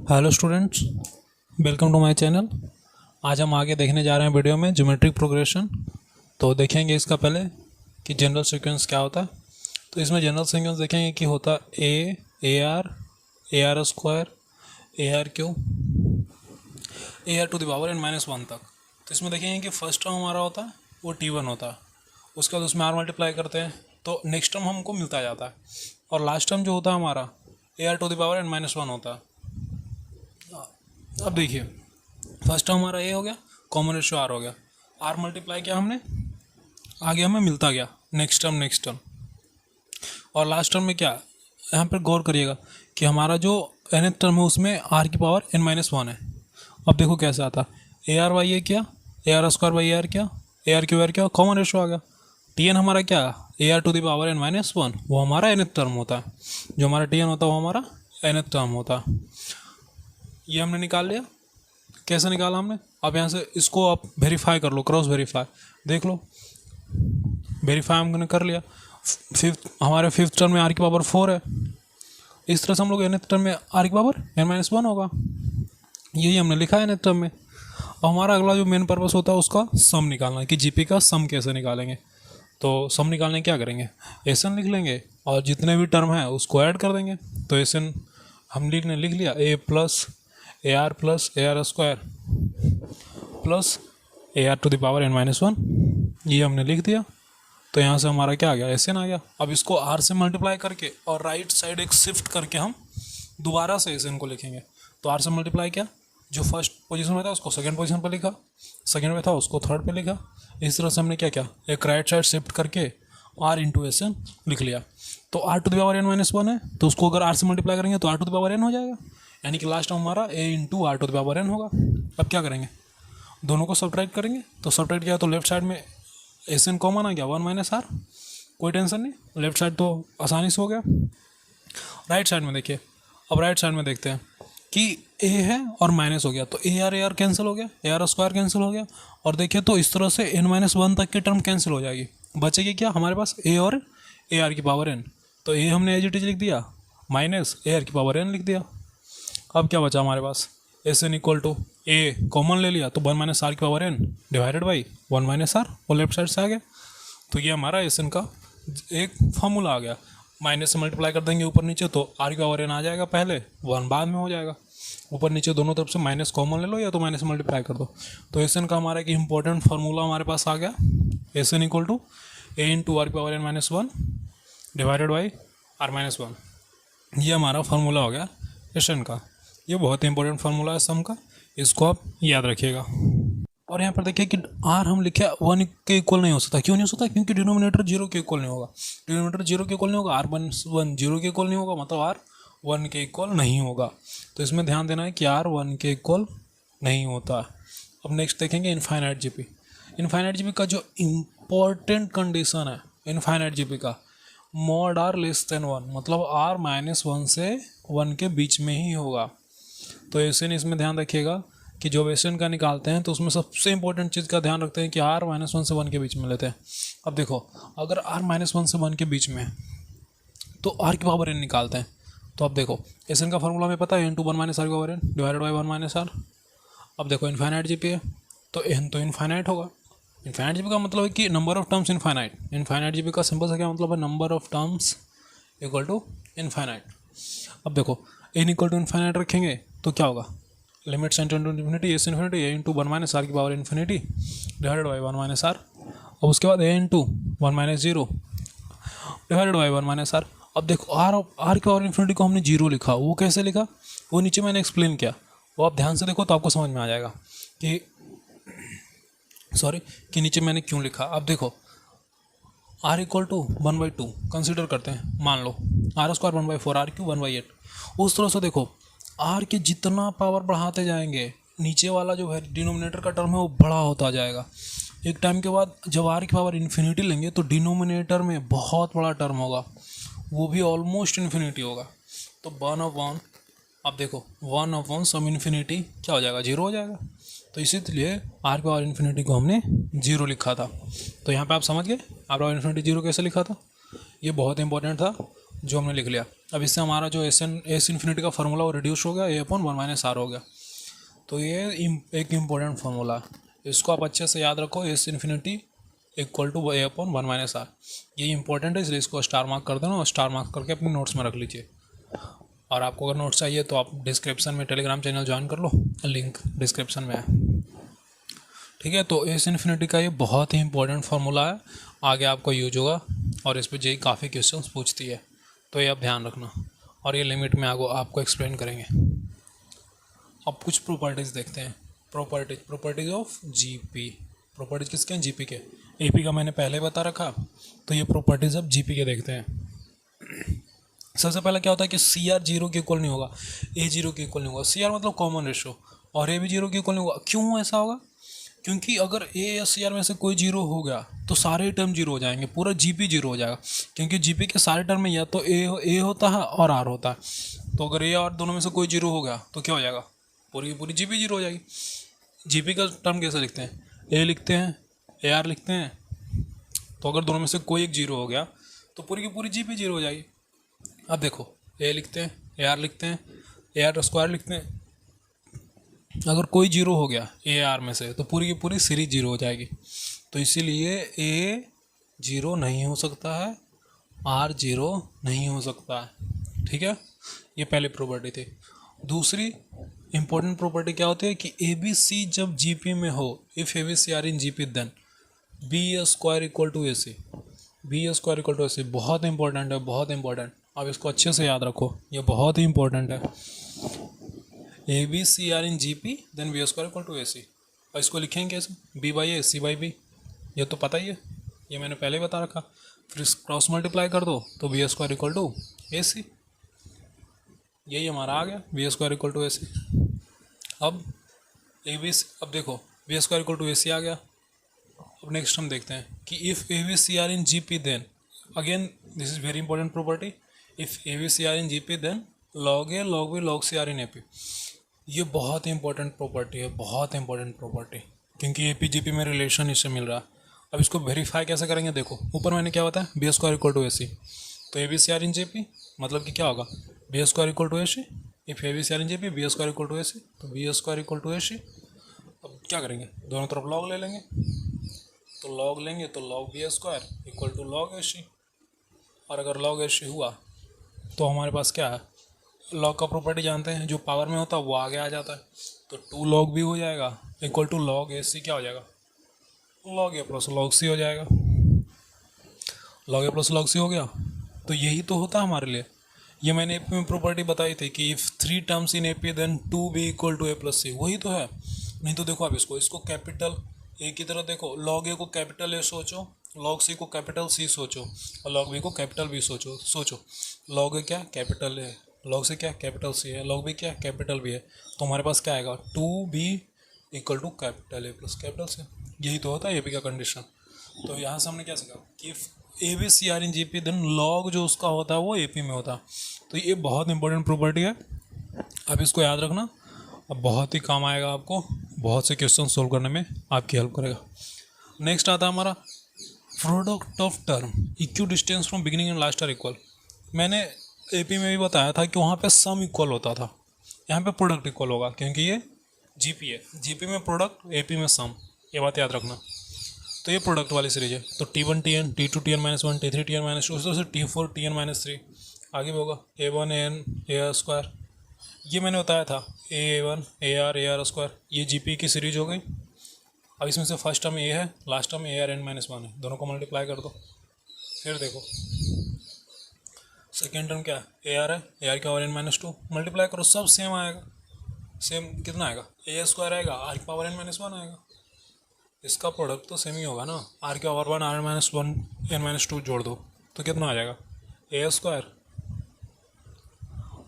Hello students, welcome to my channel. आज हम आगे देखने जा रहे हैं वीडियो में ज्योमेट्रिक प्रोग्रेशन। तो देखेंगे इसका पहले कि जनरल सीक्वेंस क्या होता है। तो इसमें जनरल सीक्वेंस देखेंगे कि होता A R square, A R cube, A R to the power n-1 तक। तो इसमें देखेंगे कि फर्स्ट टर्म हमारा होता है वो T1 होता है, उसके बाद उसमें आर मल्टीप्लाई करते हैं तो नेक्स्ट टर्म हमको मिलता जाता है, और लास्ट टर्म जो होता है हमारा A R to the power n-1 होता है। अब देखिए, फर्स्ट टर्म हमारा ए हो गया, कॉमन रेशियो आर हो गया, आर मल्टीप्लाई किया हमने, आगे हमें मिलता गया नेक्स्ट टर्म, और लास्ट टर्म में क्या, यहाँ पर गौर करिएगा कि हमारा जो nth टर्म है उसमें आर की पावर n-1 है। अब देखो कैसे आता है, ए आर बाई ए क्या, A R square by A R क्या, ए आर क्यू आर क्या, कॉमन रेशियो आ गया। टी एन हमारा क्या, A R to the power n-1, वो हमारा nth टर्म होता है। जो हमारा टी एन होता है वो हमारा nth टर्म होता है। ये हमने निकाल लिया। कैसे निकाला हमने, अब यहाँ से इसको आप वेरीफाई कर लो, क्रॉस वेरीफाई देख लो। वेरीफाई हमने कर लिया। हमारे फिफ्थ टर्म में आर की पावर 4 है, इस तरह से हम लोग nth टर्म में आर की पावर n-1 होगा, यही हमने लिखा है nth टर्म में। अब हमारा अगला जो मेन पर्पस होता है उसका सम निकालना है कि जीपी का सम कैसे निकालेंगे। तो सम निकालने क्या करेंगे, एसन लिख लेंगे और जितने भी टर्म है उसको ऐड कर देंगे। तो एसन हम लिख लिया A plus A R square plus A R to the power n-1, ये हमने लिख दिया। तो यहाँ से हमारा क्या आ गया, एस एन आ गया। अब इसको आर से मल्टीप्लाई करके और राइट साइड एक शिफ्ट करके हम दोबारा से एस एन को लिखेंगे। तो आर से मल्टीप्लाई किया, जो फर्स्ट पोजीशन में था उसको सेकंड पोजीशन पर लिखा, सेकंड में था उसको थर्ड पे लिखा। इस तरह से हमने क्या किया, एक राइट साइड शिफ्ट करके आर इंटू एस एन लिख लिया। तो R to the power n-1 है, तो उसको अगर आर से मल्टीप्लाई करेंगे तो R to the power n हो जाएगा, यानी कि लास्ट हमारा A into R to the power n होगा। अब क्या करेंगे, दोनों को सब्ट्रैक्ट करेंगे। तो सब्ट्रैक्ट किया तो लेफ्ट साइड में एस एन कॉमन आ गया, 1 माइनस आर, कोई टेंशन नहीं, लेफ्ट साइड तो आसानी से हो गया। राइट साइड में देखिए, अब राइट साइड में देखते हैं कि ए है और माइनस हो गया, तो ए आर कैंसिल हो गया, ए आर स्क्वायर कैंसिल हो गया, और देखिए तो इस तरह से n-1 तक की टर्म कैंसिल हो जाएगी। बचेगी क्या हमारे पास, ए और ए आर की पावर n। तो ए हमने एज इट इज लिख दिया, माइनस ए आर की पावर n लिख दिया। अब क्या बचा हमारे पास, S N equal to A common ले लिया तो 1 माइनस आर की power n divided by 1 minus R, और लेफ्ट साइड से आ गया। तो ये हमारा एस एन का एक फॉर्मूला आ गया। माइनस से मल्टीप्लाई कर देंगे ऊपर नीचे तो आर की पावर n आ जाएगा पहले, 1 बाद में हो जाएगा। ऊपर नीचे दोनों तरफ से माइनस कॉमन ले लो या तो माइनस से मल्टीप्लाई कर दो। तो एस एन का हमारा एक इंपॉर्टेंट फार्मूला हमारे पास आ गया, S N equal to A into R की power n-1 divided by r-1। ये हमारा फार्मूला हो गया एस एन का। ये बहुत ही इंपॉर्टेंट फार्मूला है सम का, इसको आप याद रखिएगा। और यहाँ पर देखिए कि आर हम लिखे 1 के इक्वल नहीं हो सकता। क्यों नहीं हो सकता, क्योंकि डिनोमिनेटर 0 के इक्वल नहीं होगा। डिनोमिनेटर 0 के इक्वल नहीं होगा, r1 0 के इक्वल नहीं होगा, मतलब आर 1 के इक्वल नहीं होगा। तो इसमें ध्यान देना है कि आर 1 के इक्वल नहीं होता। अब नेक्स्ट देखेंगे इनफाइनाइट जीपी। इनफाइनाइट जीपी का जो इम्पोर्टेंट कंडीशन है इनफाइनाइट जीपी का, मॉड आर लेस देन 1, मतलब r-1 से 1 के बीच में ही होगा। तो एस एन इसमें ध्यान रखिएगा कि जो एस एन का निकालते हैं तो उसमें सबसे इंपॉर्टेंट चीज़ का ध्यान रखते हैं कि r-1 से 1 के बीच में लेते हैं। अब देखो, अगर r-1 से 1 के बीच में है तो r की पावर n निकालते हैं। तो अब देखो एस एन का फॉर्मूला हमें पता है, n टू 1 माइनस आर की power n divided by 1 minus R. अब देखो इनफाइनाइट जीपी है तो n तो इनफाइनाइट होगा। इनफाइनाइट जीपी का मतलब है कि number of terms infinite. Infinite GP का सिंपल सा क्या मतलब है, number of terms equal to infinite. अब देखो n इक्वल टू इनफाइनाइट रखेंगे तो क्या होगा, limit sent to infinity S infinity A into 1 minus R की power infinity divided by 1 minus R. और उसके बाद A into 1 minus 0 divided by 1 minus R. अब देखो आर की पावर इन्फिनिटी को हमने 0 लिखा, वो कैसे लिखा वो नीचे मैंने एक्सप्लेन किया, वो आप ध्यान से देखो तो आपको समझ में आ जाएगा कि नीचे मैंने क्यों लिखा। अब देखो आर इक्वल टू 1/2 कंसिडर करते हैं, मान लो आर स्क्वायर 1/4, आर क्यू 1/8। उस तरह से देखो आर के जितना पावर बढ़ाते जाएंगे नीचे वाला जो है डिनोमिनेटर का टर्म है वो बड़ा होता जाएगा। एक टाइम के बाद जब आर की पावर इन्फिनिटी लेंगे तो डिनोमिनेटर में बहुत बड़ा टर्म होगा, वो भी ऑलमोस्ट इन्फिनिटी होगा। तो 1/1, अब देखो 1/1 सम इन्फिनिटी क्या हो जाएगा, 0 हो जाएगा। तो इसीलिए आर की पावर इन्फिनिटी को हमने 0 लिखा था। तो यहाँ पे आप समझ गए आर पावर इन्फिनिटी 0 कैसे लिखा था, ये बहुत इंपॉर्टेंट था। जो हमने लिख लिया। अब इससे हमारा जो एस इन्फिनिटी का फार्मूला वो रिड्यूस हो गया, ए अपॉन वन माइनस आर हो गया। तो ये एक इम्पोर्टेंट फार्मूला है, इसको आप अच्छे से याद रखो, S infinity equal to A upon one minus R. ये इंपॉर्टेंट है, इसलिए इसको स्टार मार्क कर देना और स्टार मार्क करके अपने नोट्स में रख लीजिए। और आपको अगर नोट्स चाहिए तो आप डिस्क्रिप्शन में टेलीग्राम चैनल ज्वाइन कर लो, लिंक डिस्क्रिप्शन में है। ठीक है, तो एस इन्फिनिटी का ये बहुत ही इंपॉर्टेंट फार्मूला है, आगे आपको यूज होगा और इस पर जेई काफ़ी क्वेश्चंस पूछती है, तो ये आप ध्यान रखना। और ये लिमिट में आपको एक्सप्लेन करेंगे। अब कुछ प्रॉपर्टीज़ देखते हैं। Properties of GP. प्रॉपर्टीज किसके हैं? जीपी के। एपी का मैंने पहले बता रखा, तो ये प्रॉपर्टीज अब जीपी के देखते हैं। सबसे पहले क्या होता है कि सी आर जीरो के इक्वल नहीं होगा, ए जीरो के इक्वल नहीं होगा। सी आर मतलब कॉमन रेशो, और ए भी जीरो के इक्वल नहीं होगा। क्यों ऐसा होगा? क्योंकि अगर ए या सी आर में से कोई जीरो हो गया तो सारे टर्म जीरो हो जाएंगे, पूरा जीपी जीरो हो जाएगा। क्योंकि जीपी के सारे टर्म में या तो ए होता है और आर होता है। तो अगर ए और दोनों में से कोई जीरो हो गया तो क्या हो जाएगा? पूरी की पूरी जीपी जीरो हो जाएगी। जीपी का टर्म कैसे लिखते हैं? ए लिखते हैं, ए आर लिखते हैं। तो अगर दोनों में से कोई एक जीरो हो गया तो पूरी की पूरी जीपी जीरो हो जाएगी। अब देखो, ए लिखते हैं, ए आर लिखते हैं, ए आर स्क्वायर लिखते हैं। अगर कोई जीरो हो गया ए आर में से तो पूरी की पूरी सीरीज जीरो हो जाएगी। तो इसीलिए ए जीरो नहीं हो सकता है, आर जीरो नहीं हो सकता है। ठीक है, ये पहली प्रॉपर्टी थी। दूसरी इंपॉर्टेंट प्रॉपर्टी क्या होती है कि ए बी सी जब जीपी में हो, if A B C are in GP then B square equal to A C. B square equal to A C बहुत इंपॉर्टेंट है, बहुत इंपॉर्टेंट। आप इसको अच्छे से याद रखो, ये बहुत ही इंपॉर्टेंट है। A B C are in G P then B square equal to A C. और इसको लिखेंगे कैसे? B by A C by B, ये तो पता ही है, ये मैंने पहले ही बता रखा। फिर क्रॉस मल्टीप्लाई कर दो तो B square equal to A C, यही हमारा आ गया, B square equal to A C. अब अब देखो B square equal to A C आ गया। अब नेक्स्ट हम देखते हैं कि if A B C are in G P then, again this is very important property, if A B C are in G P then log A log B log C are in A P. ये बहुत ही important property है, बहुत important property, क्योंकि A P G P में relation इससे मिल रहा है। अब इसको वेरीफाई कैसे करेंगे? देखो ऊपर मैंने क्या बताया, B square equal to A C. तो A B C are in G P मतलब कि क्या होगा? B square equal to A C. If A B C are in G P B square equal to A C, तो B square equal to A C. अब क्या करेंगे? दोनों तरफ लॉग ले लेंगे, तो लॉग लेंगे तो log B square equal to log A C. और अगर लॉग ए सी हुआ तो हमारे पास क्या है? लॉग का प्रॉपर्टी जानते हैं, जो पावर में होता है वो आगे आ जाता है। तो टू लॉग भी हो जाएगा इक्वल टू लॉग ए सी, क्या हो जाएगा? लॉग ए प्लस लॉग सी हो जाएगा। लॉग ए प्लस लॉग सी हो गया। तो यही तो होता है हमारे लिए। ये मैंने ए पी में प्रॉपर्टी बताई थी कि if three terms in A P then two B equal to A plus C, वही तो है। नहीं तो देखो आप इसको कैपिटल ए की तरह देखो, लॉग ए को कैपिटल ए सोचो, लॉग सी को कैपिटल सी सोचो, और लॉग बी को कैपिटल बी सोचो। लॉग ए क्या? Capital A. लॉग से क्या? कैपिटल सी है। लॉग बी क्या? कैपिटल बी है। तो हमारे पास क्या आएगा? Two B equal to capital A plus capital C. यही तो होता है ए पी का कंडीशन। तो यहाँ से हमने क्या सीखा कि A B C are in G P then log जो उसका होता है वो ए पी में होता है। तो ये बहुत इंपॉर्टेंट प्रॉपर्टी है, आप इसको याद रखना, अब बहुत ही काम आएगा आपको, बहुत से क्वेश्चन सोल्व करने में आपकी हेल्प करेगा। नेक्स्ट आता है हमारा product of term equidistant from beginning and last are equal. मैंने एपी में भी बताया था कि वहाँ पे सम इक्वल होता था, यहाँ पे प्रोडक्ट इक्वल होगा, क्योंकि ये जीपी है। जीपी में प्रोडक्ट, एपी में सम, ये बात याद रखना। तो ये प्रोडक्ट वाली सीरीज है। तो T1 Tn, T2 Tn minus one, T3 Tn minus two, उस तरह से T4 Tn माइनस थ्री, आगे भी होगा A1 An AR स्क्वायर। ये मैंने बताया था A1 AR AR स्क्वायर, ये जीपी की सीरीज हो गई। अब इसमें से फर्स्ट टर्म ए है, last term ARn minus one है, दोनों को मल्टीप्लाई कर दो। फिर देखो सेकेंड टर्म क्या है? AR है, AR का और n माइनस टू, मल्टीप्लाई करो, सब सेम आएगा। सेम कितना आएगा? ए स्क्वायर आएगा, आर की पावर n माइनस वन आएगा। इसका प्रोडक्ट तो सेम ही होगा ना, आर के power one R minus one N minus two जोड़ दो तो कितना आ जाएगा? ए स्क्वायर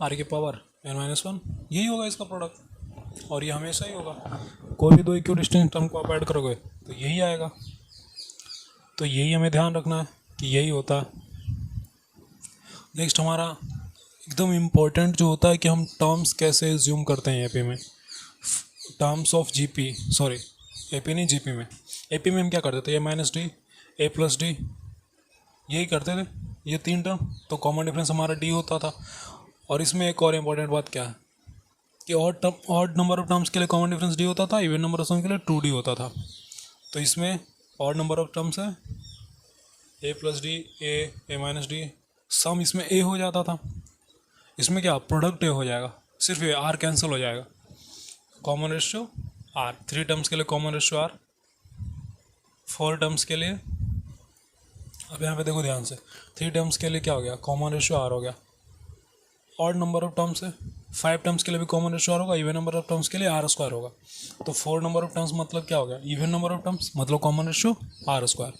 आर की पावर एन माइनस वन, यही होगा इसका प्रोडक्ट। और ये हमेशा ही होगा, कोई भी दो इक्यू डिस्टेंस टर्म को आप ऐड करोगे तो यही आएगा। तो यही हमें ध्यान रखना है कि यही होता है। नेक्स्ट हमारा एकदम इम्पोर्टेंट जो होता है कि हम टर्म्स कैसे एज्यूम करते हैं एपी में, terms of GP, sorry AP नहीं जीपी में। एपी में हम क्या करते थे? ए माइनस डी, ए प्लस डी, यही करते थे। ये 3 टर्म, तो कॉमन डिफरेंस हमारा डी होता था। और इसमें एक और इम्पॉर्टेंट बात क्या है कि ऑड नंबर ऑफ टर्म्स के लिए कॉमन डिफरेंस डी होता था, इवन नंबर ऑफ टर्म्स के लिए 2d होता था। तो इसमें ऑड नंबर ऑफ टर्म्स है a plus D, A minus D, sum इसमें a हो जाता था। इसमें क्या प्रोडक्ट a हो जाएगा, सिर्फ ये r कैंसिल हो जाएगा, कॉमन रेशियो r। 3 टर्म्स के लिए कॉमन रेशियो r, 4 टर्म्स के लिए, अब यहाँ पे देखो ध्यान से, 3 टर्म्स के लिए क्या हो गया, कॉमन रेशियो r हो गया। ऑड नंबर ऑफ टर्म्स है, 5 टर्म्स के लिए भी कॉमन रेशियो r होगा, इवन नंबर ऑफ टर्म्स के लिए r स्क्वायर होगा। तो 4 नंबर ऑफ टर्म्स मतलब क्या हो गया, इवन नंबर ऑफ टर्म्स मतलब कॉमन रेशियो r स्क्वायर।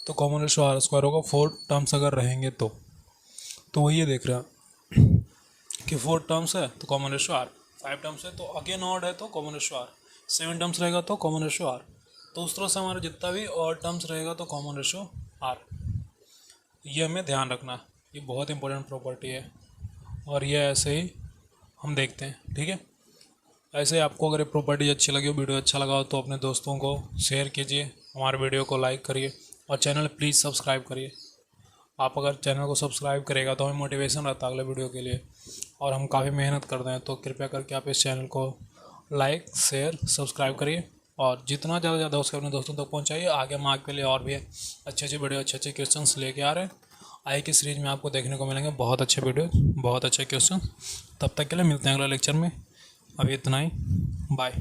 तो कॉमन रेशियो r स्क्वायर होगा 4 टर्म्स अगर रहेंगे तो वही ये देख रहे हैं कि 4 टर्म्स है तो कॉमन रेशियो r, 5 टर्म्स है तो अगेन ऑड है तो कॉमन रेशियो r, 7 टर्म्स रहेगा तो कॉमन रेशियो r। तो उस तरह से हमारा जितना भी ऑड टर्म्स रहेगा तो कॉमन रेशियो r। ये हमें ध्यान रखना, ये बहुत इंपॉर्टेंट प्रॉपर्टी है और ये ऐसे ही हम देखते हैं, ठीक है। ऐसे आपको अगर ये प्रॉपर्टी अच्छी लगी हो, वीडियो अच्छा लगा हो, तो अपने दोस्तों को शेयर कीजिए, हमारे वीडियो को लाइक करिए और चैनल प्लीज़ सब्सक्राइब करिए। आप अगर चैनल को सब्सक्राइब करेगा तो हमें मोटिवेशन रहता है अगले वीडियो के लिए, और हम काफ़ी मेहनत करते हैं। तो कृपया करके आप इस चैनल को लाइक शेयर सब्सक्राइब करिए और जितना ज़्यादा हो सके अपने दोस्तों तक पहुँचाइए। आगे हम आपके लिए और भी अच्छे वीडियो, अच्छे क्वेश्चंस लेके आ रहे हैं। आई की सीरीज में आपको देखने को मिलेंगे बहुत अच्छे वीडियो, बहुत अच्छे क्वेश्चन। तब तक के लिए मिलते हैं अगले लेक्चर में। अभी इतना ही, बाय।